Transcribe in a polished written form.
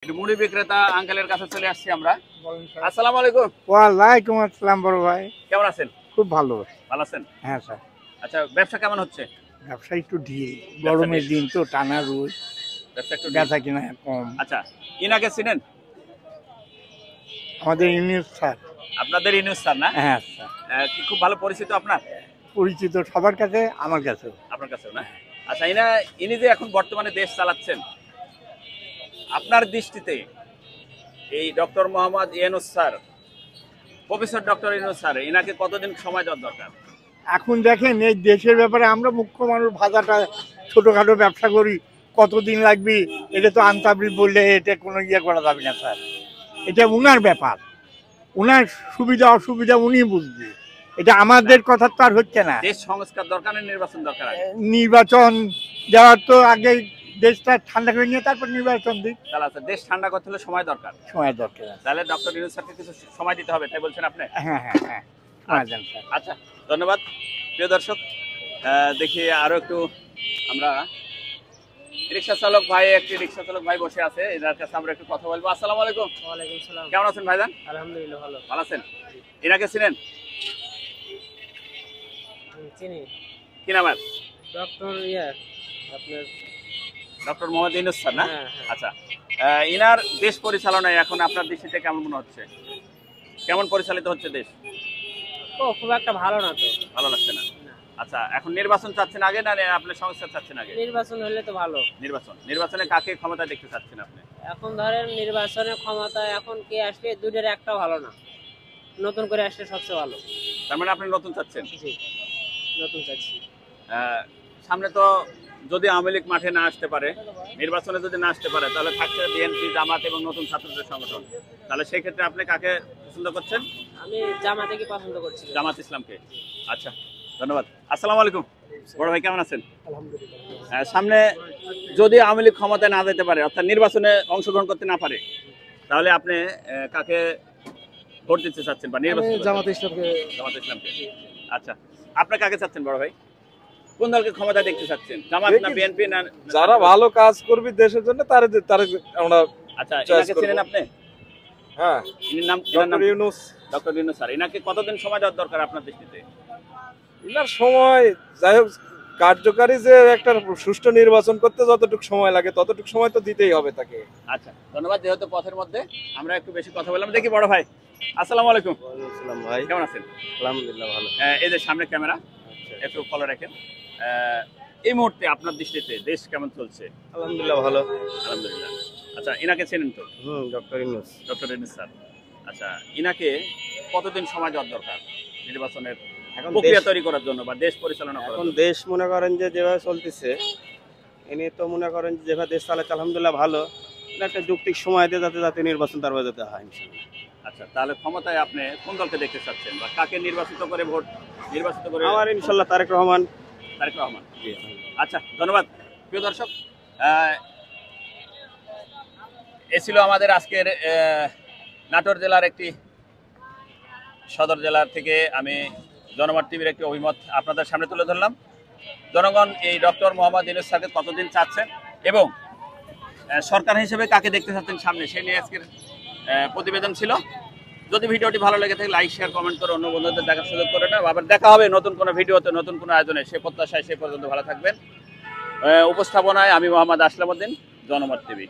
একটু মুড়ি বিক্রেতা আঙ্কেলের কাছে চলে আসছি আমরা। আসসালামু আলাইকুম। ওয়ালাইকুম আসসালাম বড় ভাই। কেমন আছেন? খুব ভালো। ভালো আছেন? হ্যাঁ স্যার। আচ্ছা, ব্যবসা কেমন হচ্ছে? ব্যবসা একটু ঢিল, গরমের দিন তো, টানা রোদ, ব্যবসা একটু বেচা কিনা কম। আচ্ছা, ইনাকে চিনেন? আমাদের ইউনিয়ন স্যার। আপনাদের ইউনুস স্যার না? হ্যাঁ স্যার। কি খুব ভালো পরিচিত আপনার? পরিচিত সবার কাছে, আমার কাছে। আপনার কাছেও না? আচ্ছা, ইনি যে এখন বর্তমানে দেশ চালাচ্ছেন, আপনার দৃষ্টিতে এই doctor Mohammad Yunus sir, professor doctor Yunus sir, ইনাকে কতদিন সময় দেওয়ার দরকার? এখন দেখেন এই দেশের ব্যাপারে আমরা মুখ্য মানুষ, ভাষাটা ছোটোখাটো ব্যবসা করি, কতদিন লাগবে এটা তো আনতাবলি বললে এটা কোনো ইয়ে করা যাবে না স্যার। এটা উনার ব্যাপার, উনার সুবিধা অসুবিধা উনি বুঝবে, এটা আমাদের কথা তো আর হচ্ছে না। দেশ সংস্কার দরকার না নির্বাচন দরকার? নির্বাচন দেওয়ার তো আগে দেশটা ঠান্ডা করে নিয়ে তারপর নির্বাচন দিই। তাহলে আচ্ছা, দেশ ঠান্ডা করতে হলে সময় দরকার। সময় দরকার। তাহলে ডক্টর ইউনুস স্যারকে কিছু সময় দিতে হবে, তাই বলছেন আপনি? হ্যাঁ হ্যাঁ হ্যাঁ। আচ্ছা, ধন্যবাদ প্রিয় দর্শক। দেখি আরো একটু আমরা রিক্সা চালক ভাই বসে আছে, এনার কাছে আমরা একটু কথা বলবো। আসসালামু আলাইকুম। ওয়ালাইকুম সালাম। কেমন আছেন ভাইজান? আলহামদুলিল্লাহ ভালো। ভালো আছেন? এনাকে চিনেন? চিনি। কি নাম? ডক্টর আপনার ডক্টর মোহাম্মদ ইউনুস স্যার না? হ্যাঁ। আচ্ছা, ইনার দেশ পরিচালনায় এখন আপনার দৃষ্টিতে কেমন মনে হচ্ছে? কেমন পরিচালিত হচ্ছে দেশ? খুব একটা ভালো না তো। ভালো লাগছে না? আচ্ছা, এখন নির্বাচন চাচ্ছেন আগে না আপনি সংস্কার চাচ্ছেন আগে? নির্বাচন হলে তো ভালো। নির্বাচনে কাকে ক্ষমতা দেখতে চাচ্ছেন আপনি? এখন ধরেন নির্বাচনের ক্ষমতা এখন কে আসবে, দুটোর একটা ভালো না, নতুন করে আসলে সবচেয়ে ভালো। তার মানে আপনি নতুন চাচ্ছেন? জি, নতুন চাচ্ছি। সামনে তো যদি আওয়ামী লীগ মাঠে না আসতে পারে, নির্বাচনে যদি না আসতে পারে, তাহলে থাকছে বিএনপি, জামাত এবং নতুন ছাত্রদের সংগঠন। তাহলে সেই ক্ষেত্রে আপনি কাকে পছন্দ করছেন? আমি জামাতকে পছন্দ করছি। জামাত ইসলামকে। আচ্ছা, ধন্যবাদ। আসসালামু আলাইকুম বড় ভাই, কেমন আছেন? আলহামদুলিল্লাহ। সামনে যদি আওয়ামী লীগ ক্ষমতায় না যেতে পারে, অর্থাৎ নির্বাচনে অংশগ্রহণ করতে না পারে, তাহলে আপনি কাকে ভোট দিতে চাচ্ছেন বা নির্বাচন? জামাত ইসলামকে। জামাত ইসলামকে। আচ্ছা, আপনি কাকে চাচ্ছেন বড় ভাই? কোন দলকে ক্ষমতা দেখতে চাচ্ছেন? জামাত না বিএনপি না? যারা ভালো কাজ করবে দেশের জন্য তার আমরা। আচ্ছা, এনাকে চিনেন আপনি? হ্যাঁ। ইনার নাম doctor Yunus. Doctor Yunus sir, এনাকে কতদিন সময় দেওয়ার দরকার আপনার দৃষ্টিতে? এনার সময় যাই হোক, কার্যকারী যে একটা সুষ্ঠু নির্বাচন করতে যতটুকু সময় লাগে ততটুকু সময় তো দিতেই হবে তাকে। আচ্ছা, ধন্যবাদ। যেহেতু পথের মধ্যে আমরা একটু বেশি কথা বললাম, দেখি বড় ভাই। আসসালামু আলাইকুম। ওয়ালাইকুম ভাই। কেমন আছেন? আলহামদুলিল্লাহ ভালো। এই যে সামনে ক্যামেরা, একটু ফলো রাখেন। এই মুহূর্তে আপনার দৃষ্টিতে দেশ কেমন চলছে? আলহামদুলিল্লাহ ভালো। আলহামদুলিল্লাহ। আচ্ছা, ইনাকে চেনেন তো? Doctor Yunus. Doctor Yunus sir. আচ্ছা, ইনাকে কতদিন সময় দেওয়ার দরকার নির্বাচনের প্রক্রিয়া তৈরি করার জন্য বা দেশ পরিচালনা করার জন্য? এখন দেশ মনে করেন যে যেভাবে চলতেছে, এনে তো মনে করেন যেভাবে দেশ চালাচ্ছে আলহামদুলিল্লাহ ভালো। একটা যৌক্তিক সময় দিয়ে যাতে নির্বাচন তারপরে যেতে হয় ইনশাআল্লাহ। আচ্ছা, তাহলে ক্ষমতায় আপনি কোন দলকে দেখতে চাচ্ছেন বা কাকে নির্বাচিত করে আমার ইনশাআল্লাহ তারেক রহমান। তারেক রহমান। আচ্ছা, ধন্যবাদ প্রিয় দর্শক। এ ছিল আমাদের আজকের নাটোর জেলার একটি সদর জেলার থেকে আমি জনমত টিভির একটি অভিমত আপনাদের সামনে তুলে ধরলাম। জনগণ এই ডক্টর মোহাম্মদ ইউনুস স্যারকে কতদিন চাচ্ছেন এবং সরকার হিসেবে কাকে দেখতে চাচ্ছেন সামনে, সে নিয়ে আজকের প্রতিবেদন ছিল। যদি ভিডিওটি ভালো লেগে থাকে লাইক শেয়ার কমেন্ট করে অন্য বন্ধুদের দেখার সুযোগ করে না। আবার দেখা হবে নতুন কোনো ভিডিওতে, নতুন কোনো আয়োজনে। সে প্রত্যাশায় সে পর্যন্ত ভালো থাকবেন। উপস্থাপনায় আমি মোহাম্মদ আসলাম উদ্দিন, জনমত টিভি।